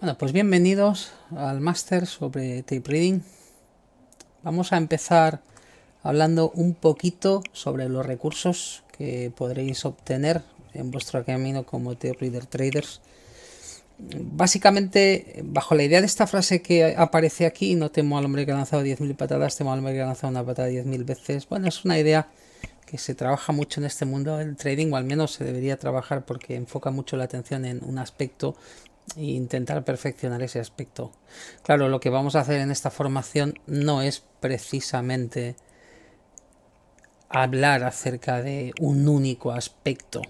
Bueno, pues bienvenidos al máster sobre tape reading. Vamos a empezar hablando un poquito sobre los recursos que podréis obtener en vuestro camino como tape reader traders. Básicamente, bajo la idea de esta frase que aparece aquí, no temo al hombre que ha lanzado 10.000 patadas, temo al hombre que ha lanzado una patada 10.000 veces. Bueno, es una idea que se trabaja mucho en este mundo del trading, o al menos se debería trabajar porque enfoca mucho la atención en un aspecto e intentar perfeccionar ese aspecto. Claro, lo que vamos a hacer en esta formación no es precisamente hablar acerca de un único aspecto.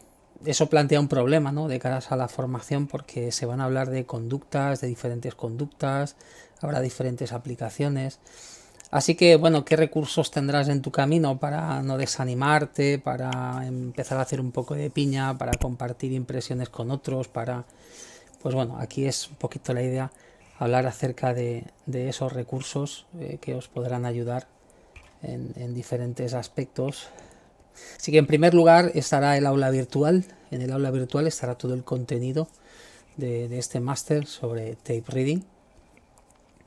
Eso plantea un problema, ¿no?, de cara a la formación, porque se van a hablar de conductas, de diferentes conductas, habrá diferentes aplicaciones. Así que, bueno, ¿qué recursos tendrás en tu camino para no desanimarte, para empezar a hacer un poco de piña, para compartir impresiones con otros, para... Pues bueno, aquí es un poquito la idea, hablar acerca de esos recursos que os podrán ayudar en diferentes aspectos. Así que en primer lugar estará el aula virtual. En el aula virtual estará todo el contenido de este máster sobre tape reading.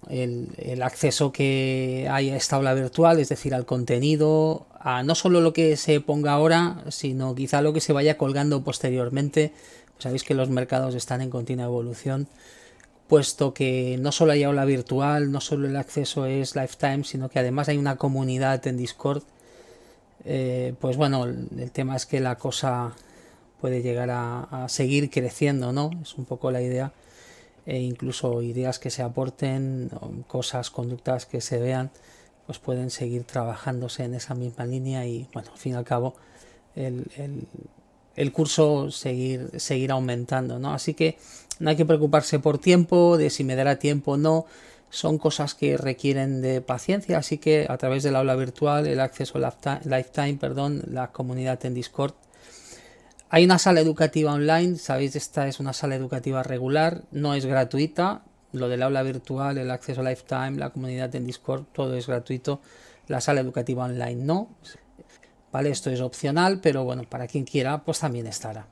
El acceso que hay a esta aula virtual, es decir, al contenido, a no solo lo que se ponga ahora, sino quizá lo que se vaya colgando posteriormente. Sabéis que los mercados están en continua evolución, puesto que no solo hay aula virtual, no solo el acceso es lifetime, sino que además hay una comunidad en Discord. Pues bueno, el tema es que la cosa puede llegar a seguir creciendo, ¿no? Es un poco la idea. E incluso ideas que se aporten, cosas, conductas que se vean, pues pueden seguir trabajándose en esa misma línea y, bueno, al fin y al cabo, el curso seguir aumentando, ¿no? Así que no hay que preocuparse por tiempo, de si me dará tiempo o no. Son cosas que requieren de paciencia, así que a través del aula virtual, el acceso lifetime, la comunidad en Discord. Hay una sala educativa online, sabéis, esta es una sala educativa regular, no es gratuita. Lo del aula virtual, el acceso lifetime, la comunidad en Discord, todo es gratuito. La sala educativa online no. Vale, esto es opcional, pero bueno, para quien quiera, pues también estará.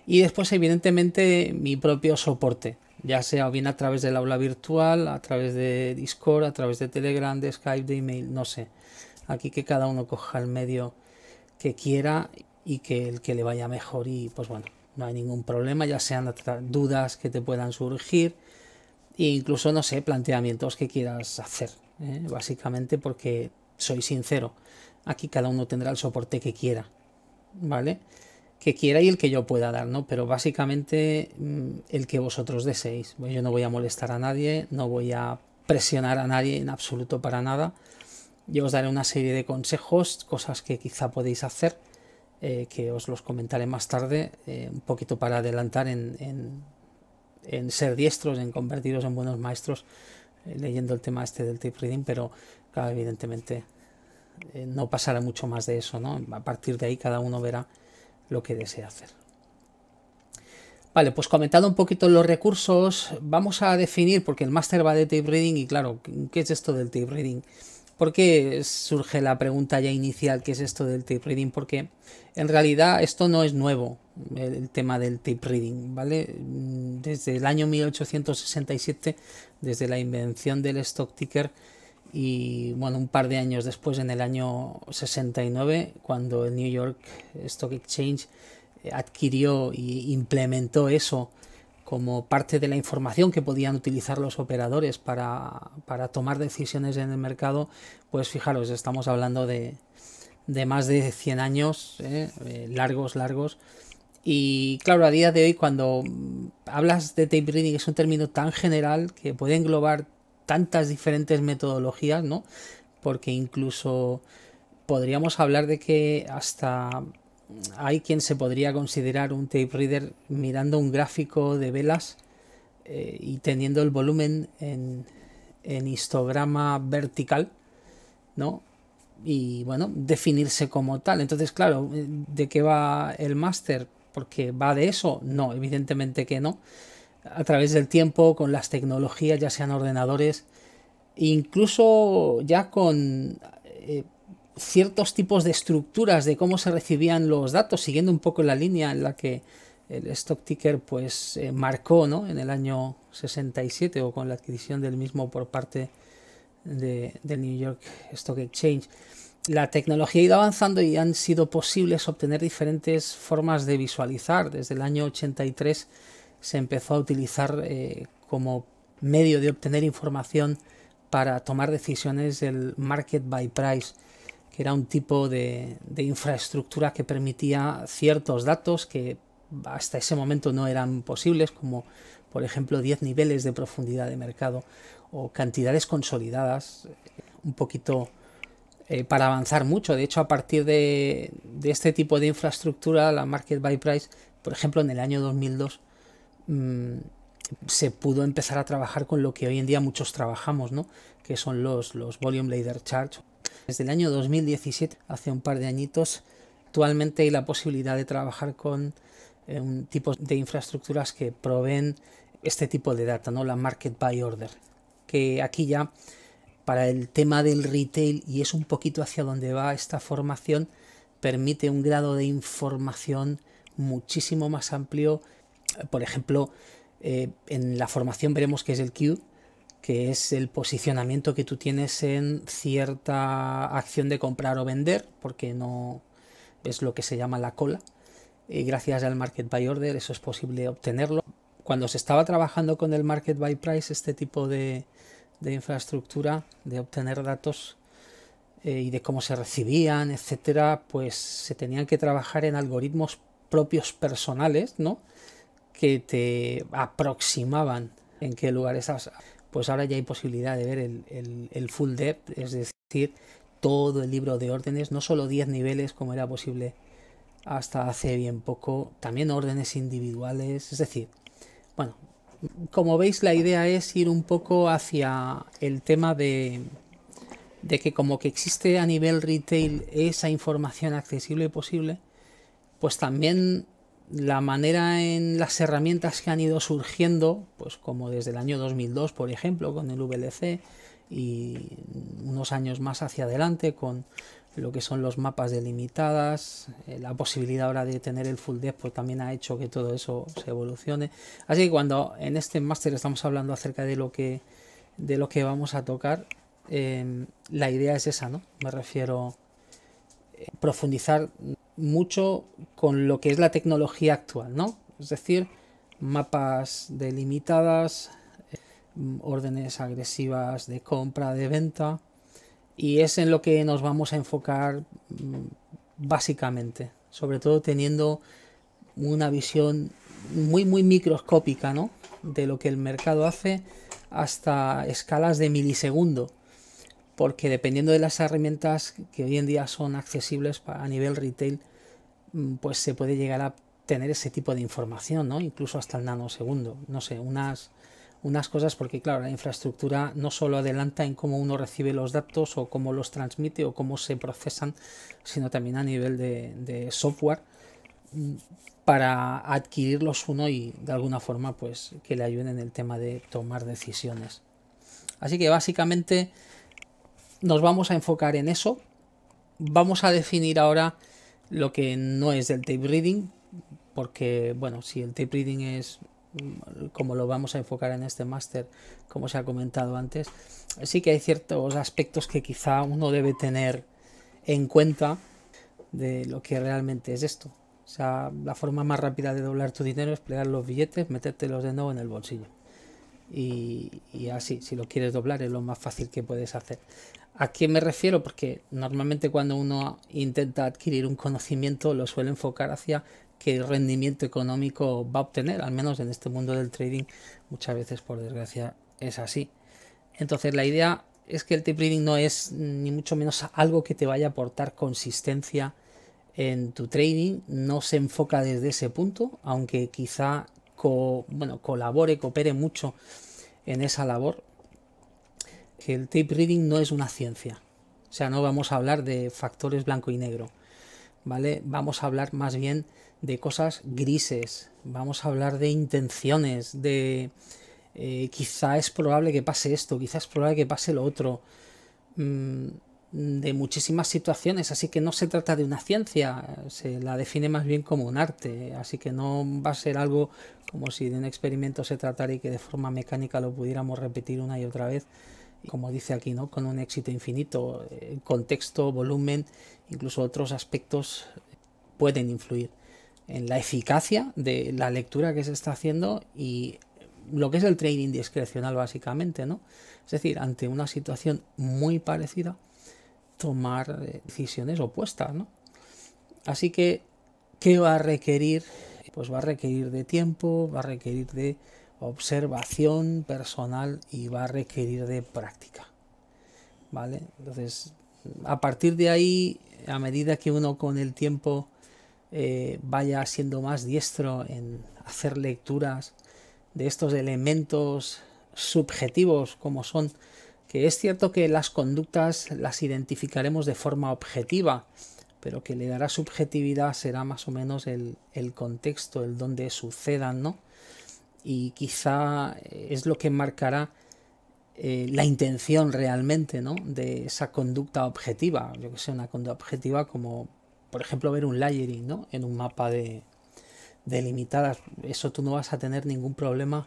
Y después, evidentemente, mi propio soporte, ya sea bien a través del aula virtual, a través de Discord, a través de Telegram, de Skype, de email, no sé. Aquí que cada uno coja el medio que quiera y que el que le vaya mejor, y pues bueno, no hay ningún problema, ya sean dudas que te puedan surgir e incluso, no sé, planteamientos que quieras hacer, básicamente porque soy sincero, aquí cada uno tendrá el soporte que quiera, ¿vale? Que quiera y el que yo pueda dar, ¿no? Pero básicamente el que vosotros deseéis. Yo no voy a molestar a nadie, no voy a presionar a nadie en absoluto para nada. Yo os daré una serie de consejos, cosas que quizá podéis hacer, que os los comentaré más tarde, un poquito para adelantar en ser diestros, en convertiros en buenos maestros, leyendo el tema este del tape reading, pero claro, evidentemente no pasará mucho más de eso, ¿no? A partir de ahí cada uno verá lo que desea hacer. Vale, pues comentando un poquito los recursos, vamos a definir, porque el máster va de tape reading y claro, ¿qué es esto del tape reading? ¿Por qué surge la pregunta ya inicial, qué es esto del tape reading? Porque en realidad esto no es nuevo, el tema del tape reading, ¿vale? Desde el año 1867, desde la invención del stock ticker, y bueno, un par de años después, en el año 69, cuando el New York Stock Exchange adquirió y implementó eso como parte de la información que podían utilizar los operadores para tomar decisiones en el mercado, pues fijaros, estamos hablando de más de 100 años, largos. Y claro, a día de hoy, cuando hablas de tape reading, es un término tan general que puede englobar tantas diferentes metodologías, ¿no? Porque incluso podríamos hablar de que hasta hay quien se podría considerar un tape reader mirando un gráfico de velas y teniendo el volumen en histograma vertical, ¿no? Y bueno, definirse como tal. Entonces, claro, ¿de qué va el máster? ¿Porque va de eso? No, evidentemente que no. A través del tiempo, con las tecnologías, ya sean ordenadores, incluso ya con ciertos tipos de estructuras de cómo se recibían los datos, siguiendo un poco la línea en la que el stock ticker pues marcó, ¿no?, en el año 67 o con la adquisición del mismo por parte del New York Stock Exchange. La tecnología ha ido avanzando y han sido posibles obtener diferentes formas de visualizar. Desde el año 83 se empezó a utilizar como medio de obtener información para tomar decisiones el Market by Price, que era un tipo de infraestructura que permitía ciertos datos que hasta ese momento no eran posibles, como por ejemplo 10 niveles de profundidad de mercado o cantidades consolidadas, un poquito para avanzar mucho. De hecho, a partir de este tipo de infraestructura, la Market by Price, por ejemplo, en el año 2002, se pudo empezar a trabajar con lo que hoy en día muchos trabajamos, ¿no?, que son los Volume Ladder Charts. Desde el año 2017, hace un par de añitos, actualmente hay la posibilidad de trabajar con un tipo de infraestructuras que proveen este tipo de data, ¿no?, la Market by Order, que aquí ya para el tema del retail, y es un poquito hacia donde va esta formación, permite un grado de información muchísimo más amplio. Por ejemplo, en la formación veremos que es el Q, que es el posicionamiento que tú tienes en cierta acción de comprar o vender, porque no es lo que se llama la cola. Gracias al Market by Order eso es posible obtenerlo. Cuando se estaba trabajando con el Market by Price, este tipo de infraestructura, de obtener datos y de cómo se recibían, etcétera, pues se tenían que trabajar en algoritmos propios personales, ¿no?, que te aproximaban en qué lugar estás. Pues ahora ya hay posibilidad de ver el full depth, es decir, todo el libro de órdenes, no solo 10 niveles como era posible hasta hace bien poco, también órdenes individuales. Es decir, bueno, como veis, la idea es ir un poco hacia el tema de que como que existe a nivel retail esa información accesible y posible, pues también la manera en las herramientas que han ido surgiendo, pues como desde el año 2002, por ejemplo, con el VLC, y unos años más hacia adelante con lo que son los mapas delimitadas, la posibilidad ahora de tener el full depth, pues también ha hecho que todo eso se evolucione. Así que cuando en este máster estamos hablando acerca de lo que vamos a tocar, la idea es esa, ¿no? Me refiero a profundizar mucho con lo que es la tecnología actual, ¿no? Es decir, mapas delimitadas, órdenes agresivas de compra, de venta, y es en lo que nos vamos a enfocar básicamente, sobre todo teniendo una visión muy microscópica, ¿no?, de lo que el mercado hace hasta escalas de milisegundo, porque dependiendo de las herramientas que hoy en día son accesibles a nivel retail, pues se puede llegar a tener ese tipo de información, ¿no?, incluso hasta el nanosegundo. No sé, unas cosas, porque claro, la infraestructura no solo adelanta en cómo uno recibe los datos o cómo los transmite o cómo se procesan, sino también a nivel de software para adquirirlos uno y de alguna forma pues que le ayuden en el tema de tomar decisiones. Así que básicamente nos vamos a enfocar en eso. Vamos a definir ahora lo que no es el tape reading, porque bueno, si el tape reading es como lo vamos a enfocar en este máster, como se ha comentado antes, sí que hay ciertos aspectos que quizá uno debe tener en cuenta de lo que realmente es esto. O sea, la forma más rápida de doblar tu dinero es plegar los billetes, metértelos de nuevo en el bolsillo. Y así, si lo quieres doblar, es lo más fácil que puedes hacer. ¿A qué me refiero? Porque normalmente cuando uno intenta adquirir un conocimiento lo suele enfocar hacia qué rendimiento económico va a obtener, al menos en este mundo del trading muchas veces, por desgracia, es así. Entonces la idea es que el tape reading no es ni mucho menos algo que te vaya a aportar consistencia en tu trading, no se enfoca desde ese punto, aunque quizá colabore, coopere mucho en esa labor. Que el tape reading no es una ciencia, o sea, no vamos a hablar de factores blanco y negro, ¿vale? Vamos a hablar más bien de cosas grises, vamos a hablar de intenciones, de quizá es probable que pase esto, quizá es probable que pase lo otro. de muchísimas situaciones, así que no se trata de una ciencia, se la define más bien como un arte, así que no va a ser algo como si de un experimento se tratara y que de forma mecánica lo pudiéramos repetir una y otra vez, como dice aquí, ¿no? Con un éxito infinito. Contexto, volumen, incluso otros aspectos pueden influir en la eficacia de la lectura que se está haciendo y lo que es el trading discrecional básicamente, ¿no? Es decir, ante una situación muy parecida, tomar decisiones opuestas, ¿no? Así que, ¿qué va a requerir? Pues va a requerir de tiempo, va a requerir de observación personal y va a requerir de práctica, ¿vale? Entonces, a partir de ahí, a medida que uno con el tiempo vaya siendo más diestro en hacer lecturas de estos elementos subjetivos como son, que es cierto que las conductas las identificaremos de forma objetiva, pero que le dará subjetividad será más o menos el contexto, el donde sucedan, ¿no? Y quizá es lo que marcará la intención realmente, ¿no? De esa conducta objetiva. Yo que sé, una conducta objetiva como, por ejemplo, ver un layering, ¿no? En un mapa de limitadas. Eso tú no vas a tener ningún problema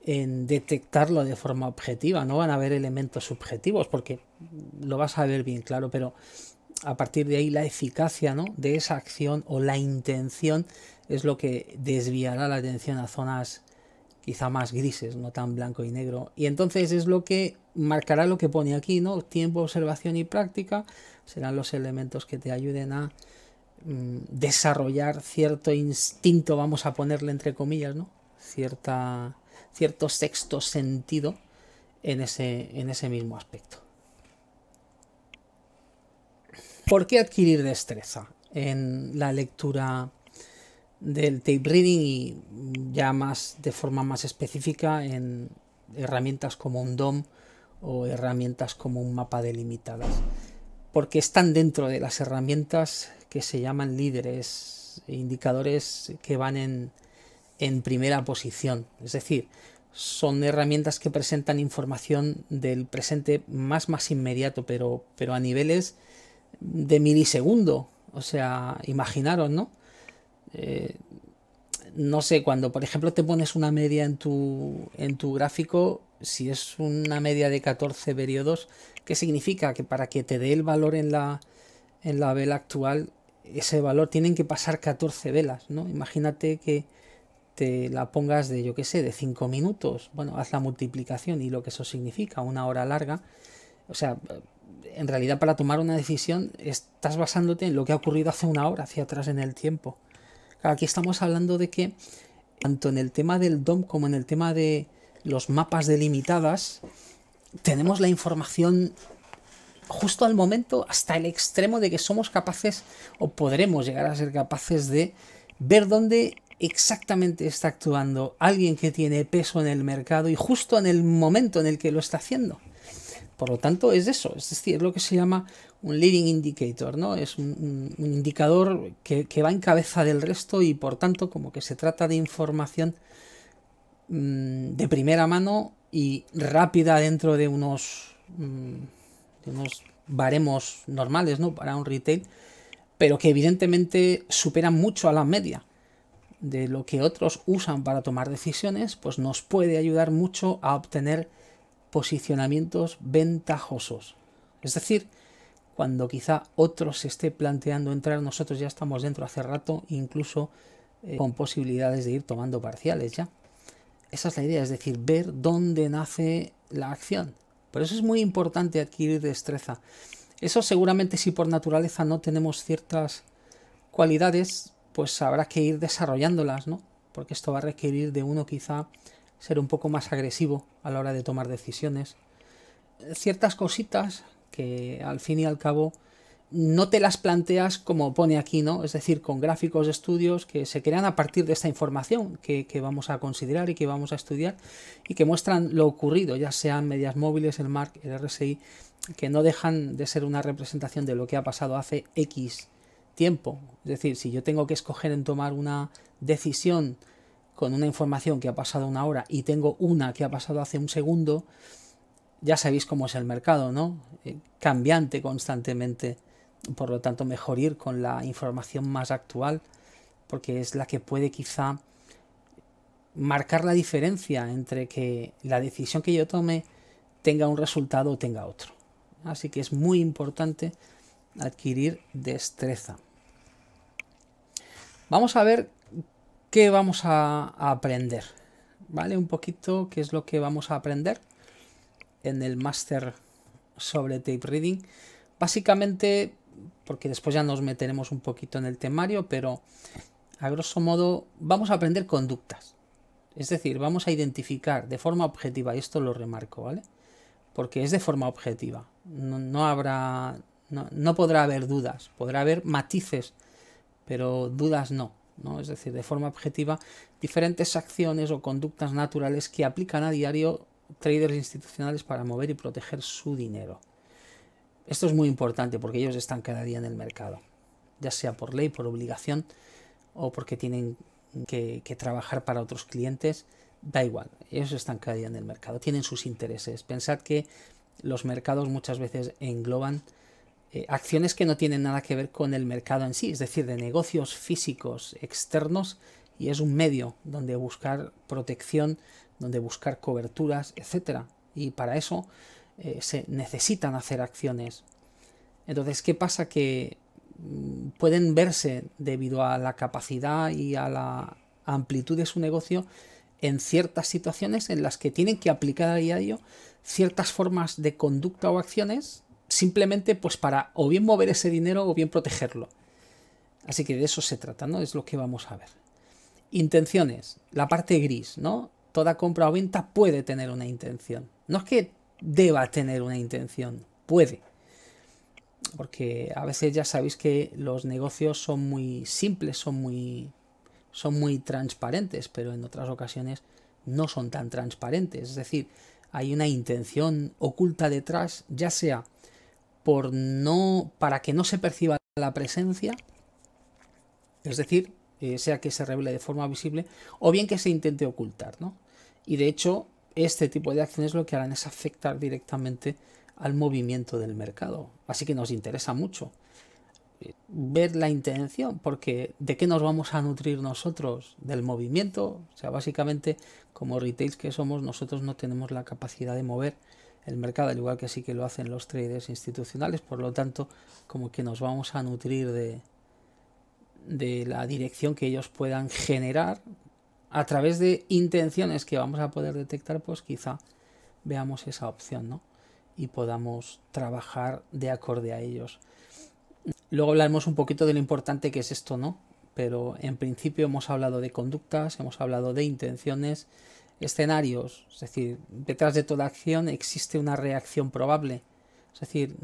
en detectarlo de forma objetiva. No van a haber elementos subjetivos porque lo vas a ver bien claro, pero a partir de ahí la eficacia, ¿no? De esa acción o la intención es lo que desviará la atención a zonas quizá más grises, no tan blanco y negro. Y entonces es lo que marcará lo que pone aquí, ¿no? Tiempo, observación y práctica serán los elementos que te ayuden a desarrollar cierto instinto, vamos a ponerle entre comillas, ¿no? Cierto sexto sentido en ese mismo aspecto. ¿Por qué adquirir destreza en la lectura del tape reading y ya más de forma más específica en herramientas como un DOM o herramientas como un mapa de limitadas? Porque están dentro de las herramientas que se llaman líderes, indicadores que van en primera posición. Es decir, son herramientas que presentan información del presente más inmediato, pero a niveles de milisegundo. O sea, imaginaros, ¿no? No sé, cuando por ejemplo te pones una media en tu gráfico, si es una media de 14 periodos, ¿qué significa? Que para que te dé el valor en la vela actual, ese valor tienen que pasar 14 velas, ¿no? Imagínate que te la pongas de, yo qué sé, de 5 minutos. Bueno, haz la multiplicación y lo que eso significa, una hora larga. O sea, en realidad para tomar una decisión estás basándote en lo que ha ocurrido hace una hora hacia atrás en el tiempo. Aquí estamos hablando de que tanto en el tema del DOM como en el tema de los mapas delimitadas tenemos la información justo al momento, hasta el extremo de que somos capaces o podremos llegar a ser capaces de ver dónde exactamente está actuando alguien que tiene peso en el mercado y justo en el momento en el que lo está haciendo. Por lo tanto, es eso, es decir, es lo que se llama un leading indicator, ¿no? Es un indicador que va en cabeza del resto y por tanto como que se trata de información de primera mano y rápida dentro de unos baremos normales, ¿no? Para un retail, pero que evidentemente superan mucho a la media de lo que otros usan para tomar decisiones, pues nos puede ayudar mucho a obtener posicionamientos ventajosos. Es decir, cuando quizá otros se esté planteando entrar, nosotros ya estamos dentro hace rato, incluso con posibilidades de ir tomando parciales ya. Esa es la idea, es decir, ver dónde nace la acción. Por eso es muy importante adquirir destreza. Eso seguramente si por naturaleza no tenemos ciertas cualidades, pues habrá que ir desarrollándolas, ¿no? Porque esto va a requerir de uno quizá ser un poco más agresivo a la hora de tomar decisiones. Ciertas cositas que al fin y al cabo no te las planteas como pone aquí, ¿no? Es decir, con gráficos de estudios que se crean a partir de esta información que vamos a considerar y que vamos a estudiar y que muestran lo ocurrido, ya sean medias móviles, el MARC, el RSI, que no dejan de ser una representación de lo que ha pasado hace X tiempo. Es decir, si yo tengo que escoger en tomar una decisión con una información que ha pasado una hora y tengo una que ha pasado hace un segundo, ya sabéis cómo es el mercado, ¿no? Cambiante constantemente. Por lo tanto, mejor ir con la información más actual, porque es la que puede quizá marcar la diferencia entre que la decisión que yo tome tenga un resultado o tenga otro. Así que es muy importante adquirir destreza. Vamos a ver qué vamos a aprender, ¿vale? Un poquito qué es lo que vamos a aprender en el máster sobre tape reading. Básicamente, porque después ya nos meteremos un poquito en el temario, pero a grosso modo vamos a aprender conductas. Es decir, vamos a identificar de forma objetiva, y esto lo remarco, ¿vale? Porque es de forma objetiva. No podrá haber dudas, podrá haber matices, pero dudas no. Es decir, de forma objetiva, diferentes acciones o conductas naturales que aplican a diario traders institucionales para mover y proteger su dinero. Esto es muy importante porque ellos están cada día en el mercado, ya sea por ley, por obligación o porque tienen que trabajar para otros clientes. Da igual, ellos están cada día en el mercado, tienen sus intereses. Pensad que los mercados muchas veces engloban acciones que no tienen nada que ver con el mercado en sí, es decir, de negocios físicos externos, y es un medio donde buscar protección, donde buscar coberturas, etcétera. Y para eso se necesitan hacer acciones. Entonces, ¿qué pasa? Que pueden verse, debido a la capacidad y a la amplitud de su negocio, en ciertas situaciones en las que tienen que aplicar a diario ciertas formas de conducta o acciones simplemente pues para o bien mover ese dinero o bien protegerlo. Así que de eso se trata, ¿no? Es lo que vamos a ver. Intenciones, la parte gris, ¿no? Toda compra o venta puede tener una intención. No es que deba tener una intención, puede. Porque a veces ya sabéis que los negocios son muy simples, son muy transparentes, pero en otras ocasiones no son tan transparentes. Es decir, hay una intención oculta detrás, ya sea para que no se perciba la presencia, es decir, sea que se revele de forma visible, o bien que se intente ocultar, ¿no? Y de hecho, este tipo de acciones lo que harán es afectar directamente al movimiento del mercado. Así que nos interesa mucho ver la intención, porque ¿de qué nos vamos a nutrir nosotros? Del movimiento. O sea, básicamente, como retails que somos, nosotros no tenemos la capacidad de mover el mercado, al igual que sí que lo hacen los traders institucionales. Por lo tanto, como que nos vamos a nutrir de la dirección que ellos puedan generar a través de intenciones que vamos a poder detectar, pues quizá veamos esa opción, ¿no? Y podamos trabajar de acorde a ellos. Luego hablaremos un poquito de lo importante que es esto, ¿no? Pero en principio hemos hablado de conductas, hemos hablado de intenciones, escenarios, es decir, detrás de toda acción existe una reacción probable. Es decir,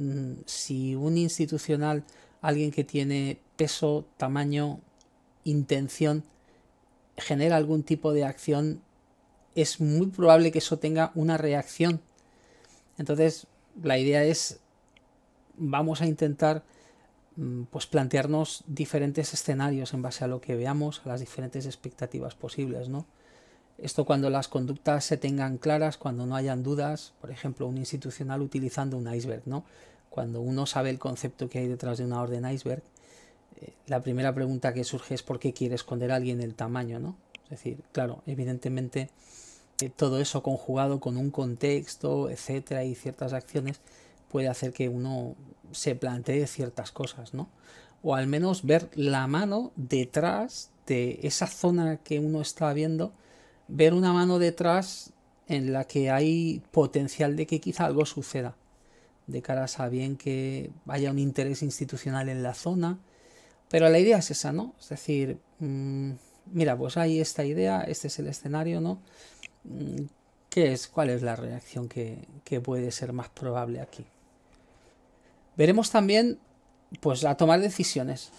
si un institucional, alguien que tiene peso, tamaño, intención, genera algún tipo de acción, es muy probable que eso tenga una reacción. Entonces, la idea es, vamos a intentar pues plantearnos diferentes escenarios en base a lo que veamos, a las diferentes expectativas posibles, ¿no? Esto cuando las conductas se tengan claras, cuando no hayan dudas, por ejemplo, un institucional utilizando un iceberg, ¿no? Cuando uno sabe el concepto que hay detrás de una orden iceberg, la primera pregunta que surge es ¿por qué quiere esconder a alguien el tamaño, ¿no? Es decir, claro, evidentemente todo eso conjugado con un contexto, etcétera, y ciertas acciones puede hacer que uno se plantee ciertas cosas, ¿no? O al menos ver la mano detrás de esa zona que uno está viendo, ver una mano detrás en la que hay potencial de que quizá algo suceda, de cara a bien que haya un interés institucional en la zona. Pero la idea es esa, ¿no? Es decir, mira, pues hay esta idea, este es el escenario, ¿no? ¿Cuál es la reacción que puede ser más probable aquí? Veremos también, pues, a tomar decisiones,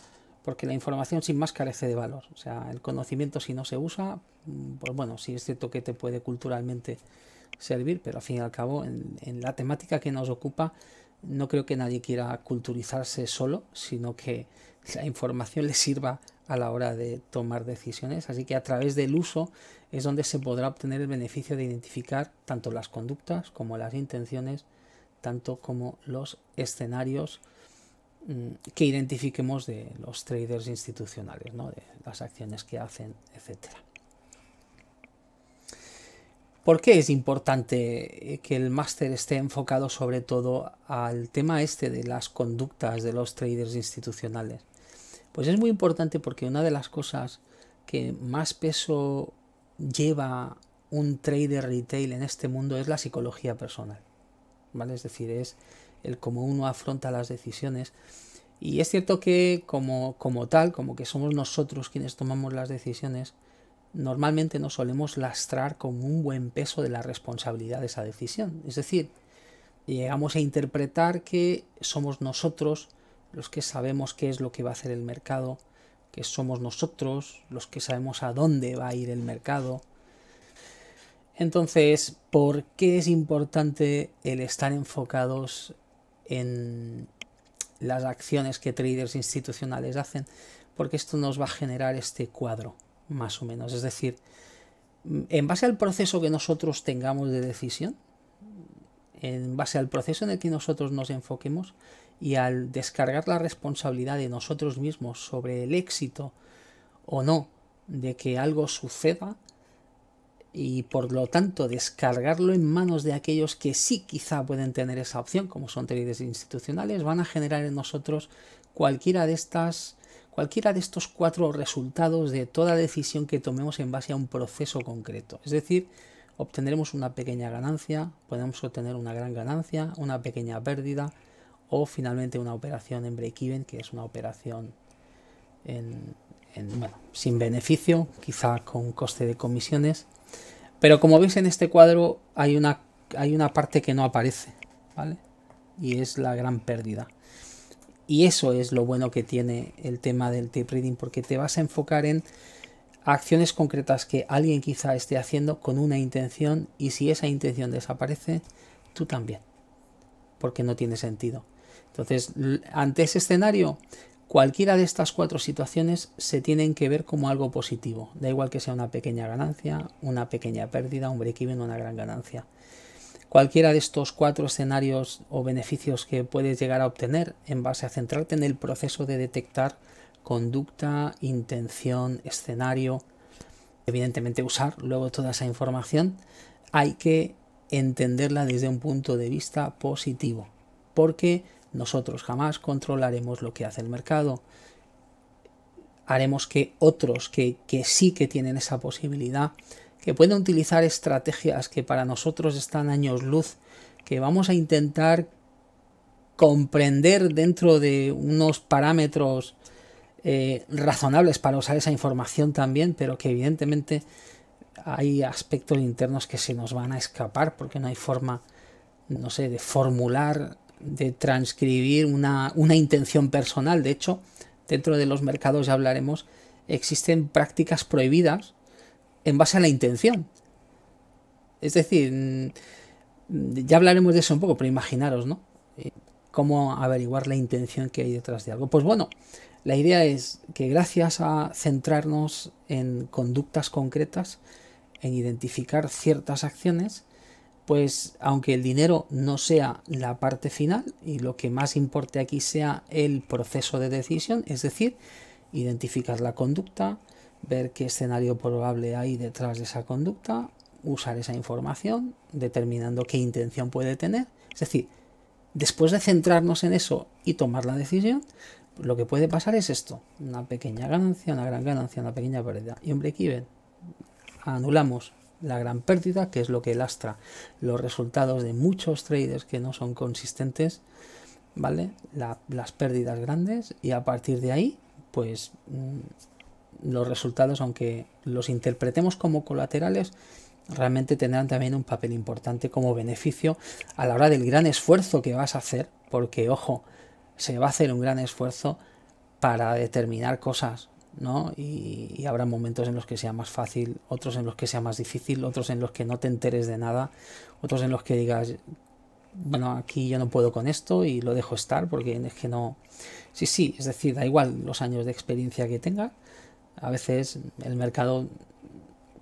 porque la información sin más carece de valor. O sea, el conocimiento, si no se usa, pues bueno, sí es cierto que te puede culturalmente servir, pero al fin y al cabo, en la temática que nos ocupa, no creo que nadie quiera culturizarse solo, sino que la información le sirva a la hora de tomar decisiones. Así que a través del uso es donde se podrá obtener el beneficio de identificar tanto las conductas como las intenciones, tanto como los escenarios que identifiquemos de los traders institucionales, ¿no? De las acciones que hacen, etcétera. ¿Por qué es importante que el máster esté enfocado sobre todo al tema este de las conductas de los traders institucionales? Pues es muy importante porque una de las cosas que más peso lleva un trader retail en este mundo es la psicología personal, ¿vale? Es decir, es el cómo uno afronta las decisiones. Y es cierto que como tal, como que somos nosotros quienes tomamos las decisiones, normalmente nos solemos lastrar con un buen peso de la responsabilidad de esa decisión. Es decir, llegamos a interpretar que somos nosotros los que sabemos qué es lo que va a hacer el mercado, que somos nosotros los que sabemos a dónde va a ir el mercado. Entonces, ¿por qué es importante el estar enfocados en las acciones que traders institucionales hacen? Porque esto nos va a generar este cuadro, más o menos. Es decir, en base al proceso que nosotros tengamos de decisión, en base al proceso en el que nosotros nos enfoquemos y al descargar la responsabilidad de nosotros mismos sobre el éxito o no de que algo suceda, y por lo tanto descargarlo en manos de aquellos que sí quizá pueden tener esa opción, como son traders institucionales, van a generar en nosotros cualquiera de estos 4 resultados de toda decisión que tomemos en base a un proceso concreto. Es decir, obtendremos una pequeña ganancia, podemos obtener una gran ganancia, una pequeña pérdida o finalmente una operación en break-even, que es una operación sin beneficio, quizá con coste de comisiones. Pero como veis en este cuadro hay una parte que no aparece, ¿vale? Y es la gran pérdida. Y eso es lo bueno que tiene el tema del tape reading, porque te vas a enfocar en acciones concretas que alguien quizá esté haciendo con una intención, y si esa intención desaparece, tú también, porque no tiene sentido. Entonces, ante ese escenario, cualquiera de estas 4 situaciones se tienen que ver como algo positivo. Da igual que sea una pequeña ganancia, una pequeña pérdida, un break-even o una gran ganancia. Cualquiera de estos 4 escenarios o beneficios que puedes llegar a obtener en base a centrarte en el proceso de detectar conducta, intención, escenario, evidentemente usar luego toda esa información, hay que entenderla desde un punto de vista positivo, porque nosotros jamás controlaremos lo que hace el mercado. Haremos que otros que sí que tienen esa posibilidad, que pueden utilizar estrategias que para nosotros están años luz, que vamos a intentar comprender dentro de unos parámetros razonables para usar esa información también, pero que evidentemente hay aspectos internos que se nos van a escapar porque no hay forma, no sé, de formular, de transcribir una intención personal. De hecho, dentro de los mercados, ya hablaremos, existen prácticas prohibidas en base a la intención. Es decir, ya hablaremos de eso un poco, pero imaginaros, ¿no? Cómo averiguar la intención que hay detrás de algo. Pues bueno, la idea es que gracias a centrarnos en conductas concretas, en identificar ciertas acciones, pues aunque el dinero no sea la parte final y lo que más importe aquí sea el proceso de decisión, es decir, identificar la conducta, ver qué escenario probable hay detrás de esa conducta, usar esa información, determinando qué intención puede tener. Es decir, después de centrarnos en eso y tomar la decisión, lo que puede pasar es esto: una pequeña ganancia, una gran ganancia, una pequeña pérdida y un break-even. Anulamos la gran pérdida, que es lo que lastra los resultados de muchos traders que no son consistentes, ¿vale? Las pérdidas grandes, y a partir de ahí, pues los resultados, aunque los interpretemos como colaterales, realmente tendrán también un papel importante como beneficio a la hora del gran esfuerzo que vas a hacer, porque ojo, se va a hacer un gran esfuerzo para determinar cosas, ¿no? Y habrá momentos en los que sea más fácil, otros en los que sea más difícil, otros en los que no te enteres de nada, otros en los que digas, bueno, aquí yo no puedo con esto y lo dejo estar porque es que no... Sí, es decir, da igual los años de experiencia que tenga, a veces el mercado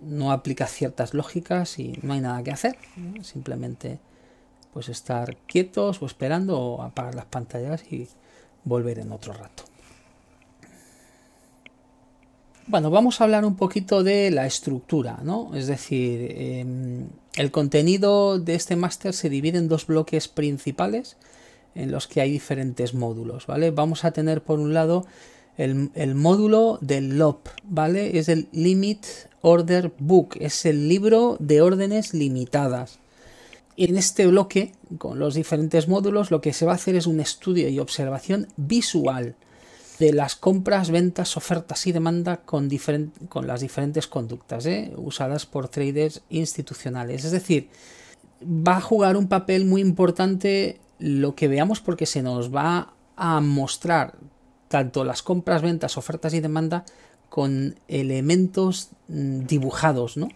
no aplica ciertas lógicas y no hay nada que hacer, ¿no? Simplemente pues estar quietos o esperando o apagar las pantallas y volver en otro rato. Bueno, vamos a hablar un poquito de la estructura, ¿no? Es decir, el contenido de este máster se divide en dos bloques principales en los que hay diferentes módulos, ¿vale? Vamos a tener por un lado el módulo del LOP, ¿vale? Es el Limit Order Book, es el libro de órdenes limitadas. Y en este bloque, con los diferentes módulos, lo que se va a hacer es un estudio y observación visual de las compras, ventas, ofertas y demanda con las diferentes conductas usadas por traders institucionales. Es decir, va a jugar un papel muy importante lo que veamos porque se nos va a mostrar tanto las compras, ventas, ofertas y demanda con elementos dibujados, ¿no?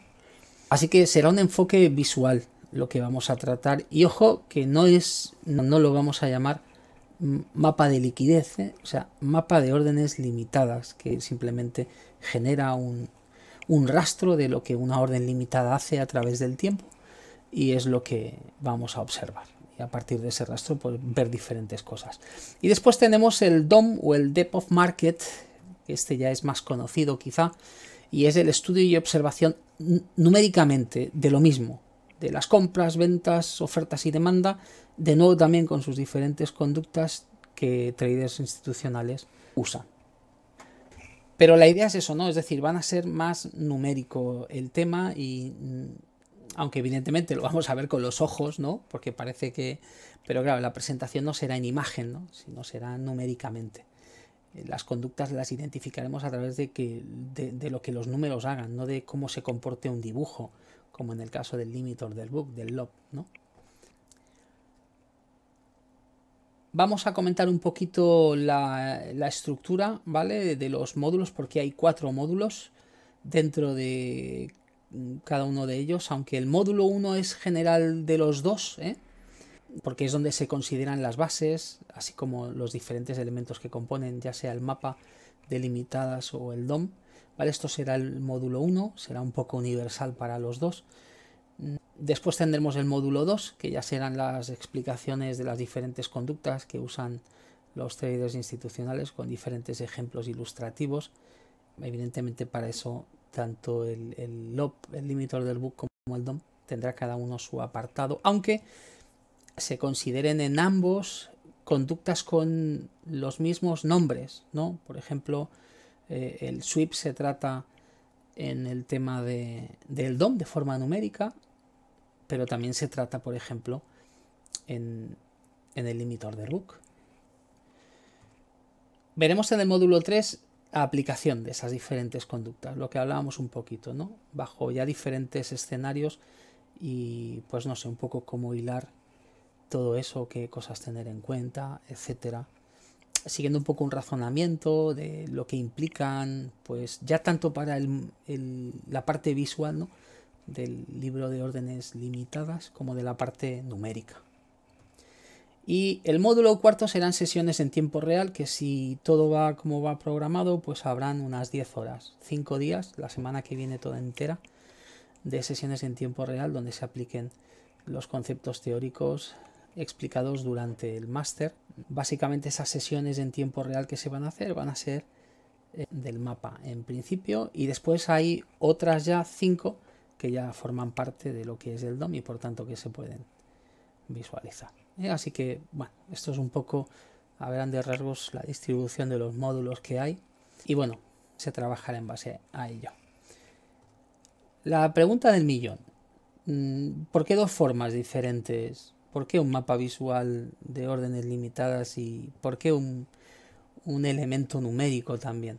Así que será un enfoque visual lo que vamos a tratar y ojo que no lo vamos a llamar mapa de liquidez, o sea, mapa de órdenes limitadas, que simplemente genera un rastro de lo que una orden limitada hace a través del tiempo y es lo que vamos a observar. Y a partir de ese rastro pues, ver diferentes cosas. Y después tenemos el DOM o el Depth of Market, este ya es más conocido quizá, y es el estudio y observación numéricamente de lo mismo, de las compras, ventas, ofertas y demanda, de nuevo también con sus diferentes conductas que traders institucionales usan. Pero la idea es eso, ¿no? Es decir, van a ser más numérico el tema y aunque evidentemente lo vamos a ver con los ojos, ¿no? Porque parece que... Pero claro, la presentación no será en imagen, ¿no? Sino será numéricamente. Las conductas las identificaremos a través de lo que los números hagan, no de cómo se comporte un dibujo, como en el caso del Limit Order Book, del LOP, ¿no? Vamos a comentar un poquito la estructura, ¿vale? De los módulos, porque hay 4 módulos dentro de cada uno de ellos, aunque el módulo 1 es general de los dos, porque es donde se consideran las bases, así como los diferentes elementos que componen, ya sea el mapa de limitadas o el DOM. ¿Vale? Esto será el módulo 1, será un poco universal para los dos. Después tendremos el módulo 2, que ya serán las explicaciones de las diferentes conductas que usan los traders institucionales con diferentes ejemplos ilustrativos. Evidentemente para eso tanto el LOP, el Limit Order Book, como el DOM tendrá cada uno su apartado, aunque se consideren en ambos conductas con los mismos nombres, ¿no? Por ejemplo, el sweep se trata en el tema del DOM de forma numérica, pero también se trata, por ejemplo, en el Limit Order Book. Veremos en el módulo 3 la aplicación de esas diferentes conductas, lo que hablábamos un poquito, ¿no? Bajo ya diferentes escenarios y pues no sé, un poco cómo hilar todo eso, qué cosas tener en cuenta, etcétera. Siguiendo un poco un razonamiento de lo que implican, pues ya tanto para la parte visual, ¿no? Del libro de órdenes limitadas como de la parte numérica. Y el módulo 4 serán sesiones en tiempo real, que si todo va como va programado, pues habrán unas 10 horas, 5 días, la semana que viene toda entera, de sesiones en tiempo real donde se apliquen los conceptos teóricos explicados durante el máster. Básicamente esas sesiones en tiempo real que se van a hacer van a ser del mapa en principio y después hay otras ya 5 que ya forman parte de lo que es el DOM y por tanto que se pueden visualizar. Así que bueno, esto es un poco a grandes rasgos la distribución de los módulos que hay y bueno, se trabajará en base a ello. La pregunta del millón. ¿Por qué 2 formas diferentes? ¿Por qué un mapa visual de órdenes limitadas y por qué un elemento numérico también?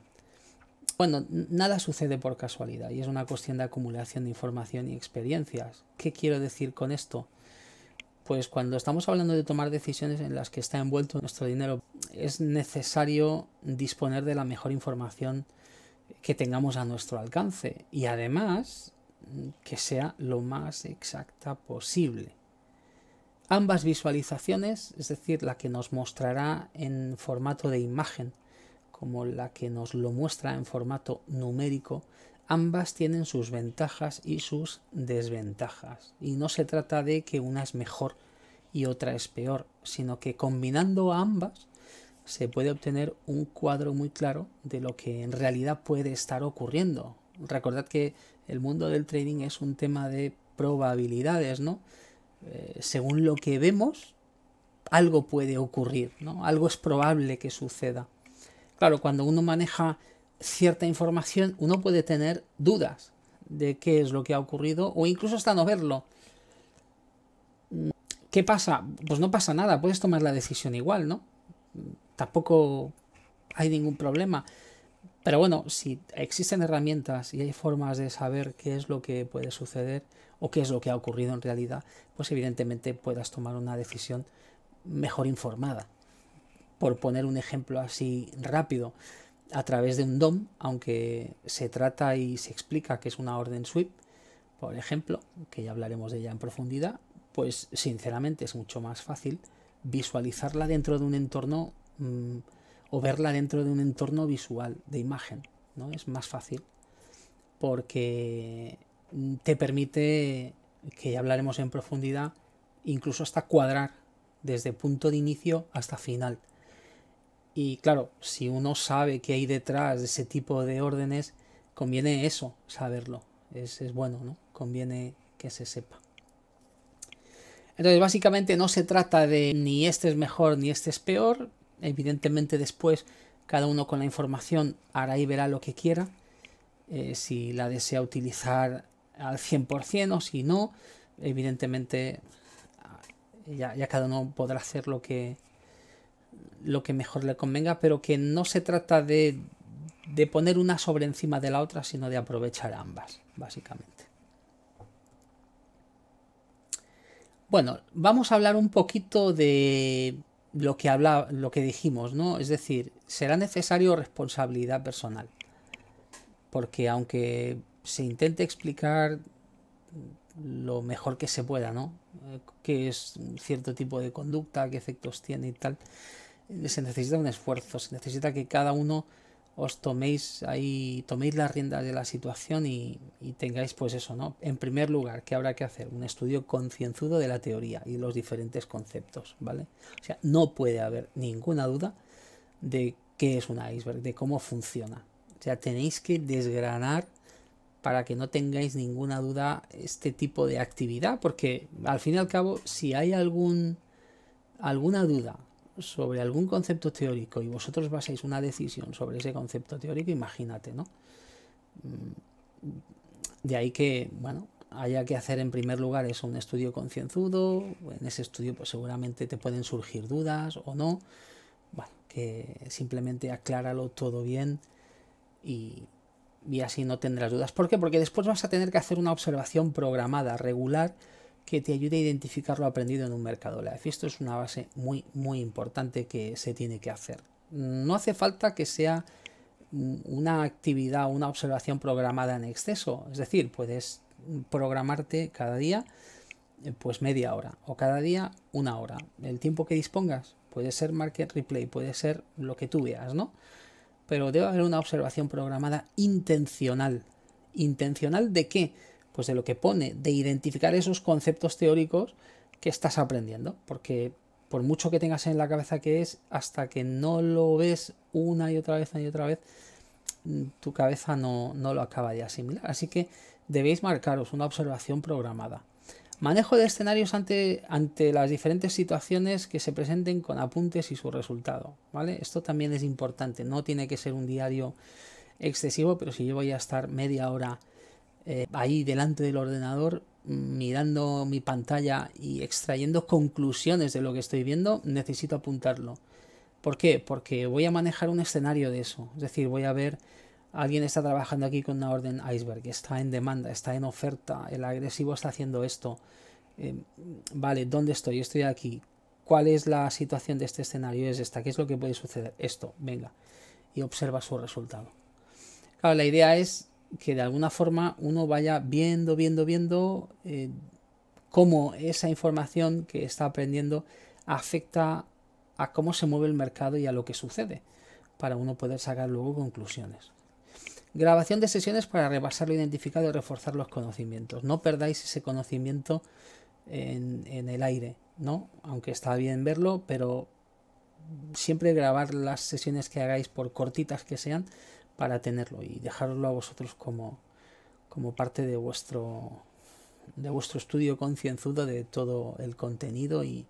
Bueno, nada sucede por casualidad y es una cuestión de acumulación de información y experiencias. ¿Qué quiero decir con esto? Pues cuando estamos hablando de tomar decisiones en las que está envuelto nuestro dinero, es necesario disponer de la mejor información que tengamos a nuestro alcance y además que sea lo más exacta posible. Ambas visualizaciones, es decir, la que nos mostrará en formato de imagen, como la que nos lo muestra en formato numérico, ambas tienen sus ventajas y sus desventajas. Y no se trata de que una es mejor y otra es peor, sino que combinando ambas se puede obtener un cuadro muy claro de lo que en realidad puede estar ocurriendo. Recordad que el mundo del trading es un tema de probabilidades, ¿no? Según lo que vemos, algo puede ocurrir, ¿no? Algo es probable que suceda. Claro, cuando uno maneja cierta información, uno puede tener dudas de qué es lo que ha ocurrido o incluso hasta no verlo. ¿Qué pasa? Pues no pasa nada, puedes tomar la decisión igual, ¿no? Tampoco hay ningún problema. Pero bueno, si existen herramientas y hay formas de saber qué es lo que puede suceder o qué es lo que ha ocurrido en realidad, pues evidentemente puedas tomar una decisión mejor informada. Por poner un ejemplo así rápido, a través de un DOM, aunque se trata y se explica que es una orden sweep, por ejemplo, que ya hablaremos de ella en profundidad, pues sinceramente es mucho más fácil visualizarla dentro de un entorno o verla dentro de un entorno visual de imagen, ¿no? Es más fácil porque te permite, que ya hablaremos en profundidad, incluso hasta cuadrar desde punto de inicio hasta final. Y claro, si uno sabe qué hay detrás de ese tipo de órdenes, conviene eso, saberlo. Es bueno, ¿no? Conviene que se sepa. Entonces, básicamente no se trata de ni este es mejor ni este es peor. Evidentemente después cada uno con la información hará y verá lo que quiera. Si la desea utilizar al 100% o si no, evidentemente ya cada uno podrá hacer lo que mejor le convenga, pero que no se trata de poner una sobre encima de la otra, sino de aprovechar ambas, básicamente. Bueno, vamos a hablar un poquito de lo que dijimos, ¿no? Es decir, será necesario responsabilidad personal, porque aunque se intente explicar lo mejor que se pueda, ¿no? Qué es un cierto tipo de conducta, qué efectos tiene y tal, se necesita un esfuerzo, se necesita que cada uno os toméis las riendas de la situación y tengáis pues eso, ¿no? En primer lugar, ¿qué habrá que hacer? Un estudio concienzudo de la teoría y los diferentes conceptos, ¿vale? O sea, no puede haber ninguna duda de qué es un iceberg, de cómo funciona. O sea, tenéis que desgranar para que no tengáis ninguna duda este tipo de actividad, porque al fin y al cabo, si hay alguna duda sobre algún concepto teórico y vosotros basáis una decisión sobre ese concepto teórico, imagínate, ¿no? De ahí que, bueno, haya que hacer en primer lugar eso, un estudio concienzudo. En ese estudio pues seguramente te pueden surgir dudas o no. Bueno, que simplemente acláralo todo bien y así no tendrás dudas. ¿Por qué? Porque después vas a tener que hacer una observación programada, regular, que te ayude a identificar lo aprendido en un mercado live. Y esto es una base muy, muy importante que se tiene que hacer. No hace falta que sea una actividad, una observación programada en exceso. Es decir, puedes programarte cada día pues media hora o cada día una hora. El tiempo que dispongas puede ser market replay, puede ser lo que tú veas, ¿no? Pero debe haber una observación programada intencional. ¿Intencional de qué? Pues de lo que pone, de identificar esos conceptos teóricos que estás aprendiendo. Porque por mucho que tengas en la cabeza que es, hasta que no lo ves una y otra vez, tu cabeza no lo acaba de asimilar. Así que debéis marcaros una observación programada. Manejo de escenarios ante las diferentes situaciones que se presenten con apuntes y su resultado, ¿vale? Esto también es importante, no tiene que ser un diario excesivo, pero si yo voy a estar media hora ahí delante del ordenador mirando mi pantalla y extrayendo conclusiones de lo que estoy viendo, necesito apuntarlo. ¿Por qué? Porque voy a manejar un escenario de eso, es decir, voy a ver... Alguien está trabajando aquí con una orden iceberg, está en demanda, está en oferta, el agresivo está haciendo esto. Vale, ¿dónde estoy? Estoy aquí. ¿Cuál es la situación de este escenario? Es esta. ¿Qué es lo que puede suceder? Esto, venga. Y observa su resultado. Claro, la idea es que de alguna forma uno vaya viendo cómo esa información que está aprendiendo afecta a cómo se mueve el mercado y a lo que sucede, para uno poder sacar luego conclusiones. Grabación de sesiones para repasar lo identificado y reforzar los conocimientos. No perdáis ese conocimiento en el aire, ¿no? Aunque está bien verlo, pero siempre grabar las sesiones que hagáis, por cortitas que sean, para tenerlo y dejarlo a vosotros como parte de vuestro estudio concienzudo de todo el contenido y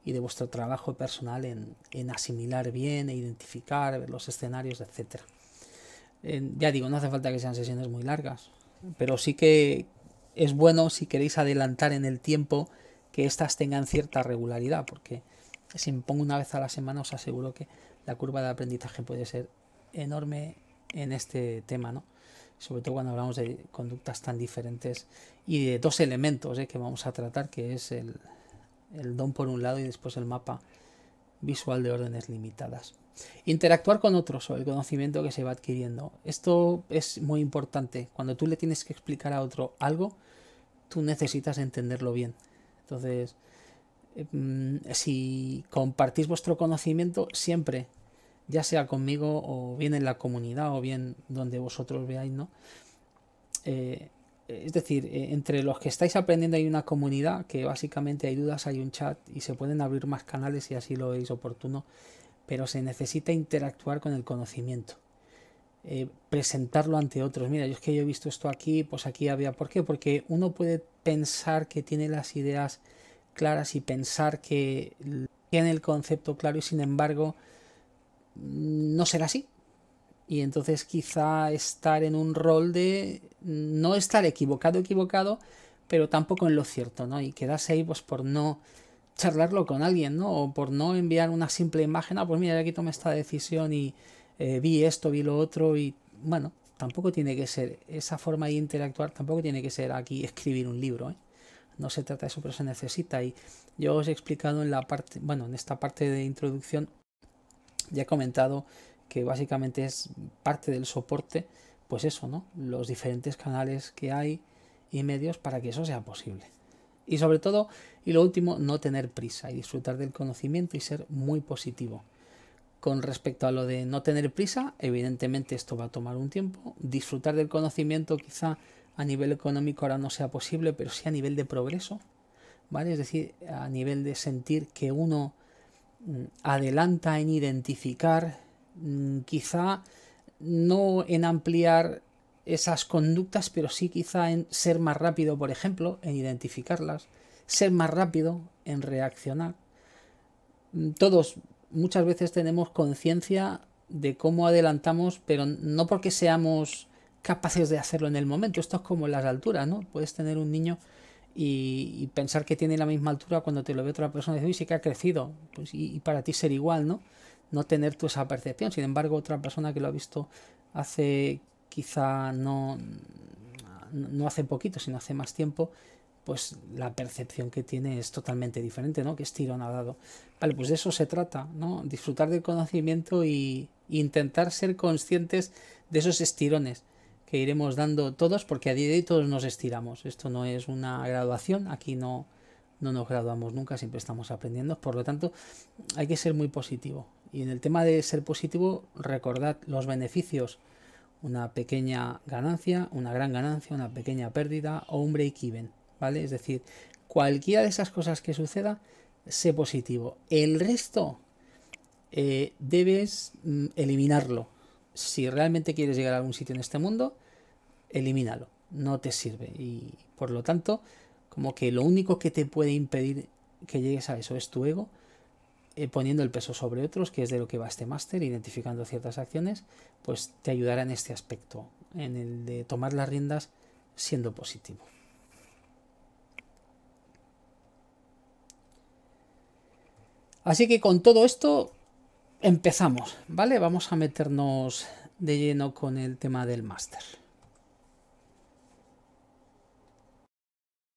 de vuestro trabajo personal en asimilar bien e identificar, ver los escenarios, etcétera. Ya digo, no hace falta que sean sesiones muy largas, pero sí que es bueno, si queréis adelantar en el tiempo, que éstas tengan cierta regularidad, porque si me pongo una vez a la semana, os aseguro que la curva de aprendizaje puede ser enorme en este tema, ¿no? Sobre todo cuando hablamos de conductas tan diferentes y de dos elementos que vamos a tratar, que es el don por un lado y después el mapa visual de órdenes limitadas. Interactuar con otros o el conocimiento que se va adquiriendo. Esto es muy importante. Cuando tú le tienes que explicar a otro algo, tú necesitas entenderlo bien. Entonces, si compartís vuestro conocimiento, siempre, ya sea conmigo o bien en la comunidad o bien donde vosotros veáis, ¿no? Es decir, entre los que estáis aprendiendo hay una comunidad que básicamente hay dudas, hay un chat y se pueden abrir más canales si así lo veis oportuno, pero se necesita interactuar con el conocimiento, presentarlo ante otros. Mira, yo he visto esto aquí, pues aquí había. ¿Por qué? Porque uno puede pensar que tiene las ideas claras y pensar que tiene el concepto claro y sin embargo no será así. Y entonces quizá estar en un rol de no estar equivocado, pero tampoco en lo cierto, ¿no? Y quedarse ahí pues por no charlarlo con alguien, ¿no? O por no enviar una simple imagen, pues mira, aquí tomé esta decisión y vi esto, vi lo otro y bueno, tampoco tiene que ser esa forma de interactuar, tampoco tiene que ser aquí escribir un libro, No se trata de eso, pero se necesita. Y yo os he explicado en esta parte de introducción, ya he comentado que básicamente es parte del soporte, pues eso, ¿no? Los diferentes canales que hay y medios para que eso sea posible. Y sobre todo, y lo último, no tener prisa y disfrutar del conocimiento y ser muy positivo. Con respecto a lo de no tener prisa, evidentemente esto va a tomar un tiempo. Disfrutar del conocimiento quizá a nivel económico ahora no sea posible, pero sí a nivel de progreso, ¿vale? Es decir, a nivel de sentir que uno adelanta en identificar, quizá no en ampliar esas conductas, pero sí quizá en ser más rápido, por ejemplo, en identificarlas, ser más rápido en reaccionar. Todos muchas veces tenemos conciencia de cómo adelantamos, pero no porque seamos capaces de hacerlo en el momento. Esto es como las alturas, ¿no? Puedes tener un niño y pensar que tiene la misma altura cuando te lo ve otra persona y dice, uy, sí que ha crecido, pues, y para ti ser igual, ¿no? No tener tú esa percepción. Sin embargo, otra persona que lo ha visto hace quizá no hace poquito, sino hace más tiempo, pues la percepción que tiene es totalmente diferente, ¿no? ¿Qué estirón ha dado? Vale, pues de eso se trata, ¿no? Disfrutar del conocimiento y intentar ser conscientes de esos estirones que iremos dando todos, porque a día de hoy todos nos estiramos. Esto no es una graduación, aquí no nos graduamos nunca, siempre estamos aprendiendo. Por lo tanto, hay que ser muy positivo. Y en el tema de ser positivo, recordad los beneficios. Una pequeña ganancia, una gran ganancia, una pequeña pérdida o un break-even, ¿vale? Es decir, cualquiera de esas cosas que suceda, sé positivo. El resto debes eliminarlo. Si realmente quieres llegar a algún sitio en este mundo, elimínalo. No te sirve. Y por lo tanto, como que lo único que te puede impedir que llegues a eso es tu ego, poniendo el peso sobre otros, que es de lo que va este máster, identificando ciertas acciones, pues te ayudará en este aspecto, en el de tomar las riendas siendo positivo. Así que con todo esto empezamos, ¿vale? Vamos a meternos de lleno con el tema del máster.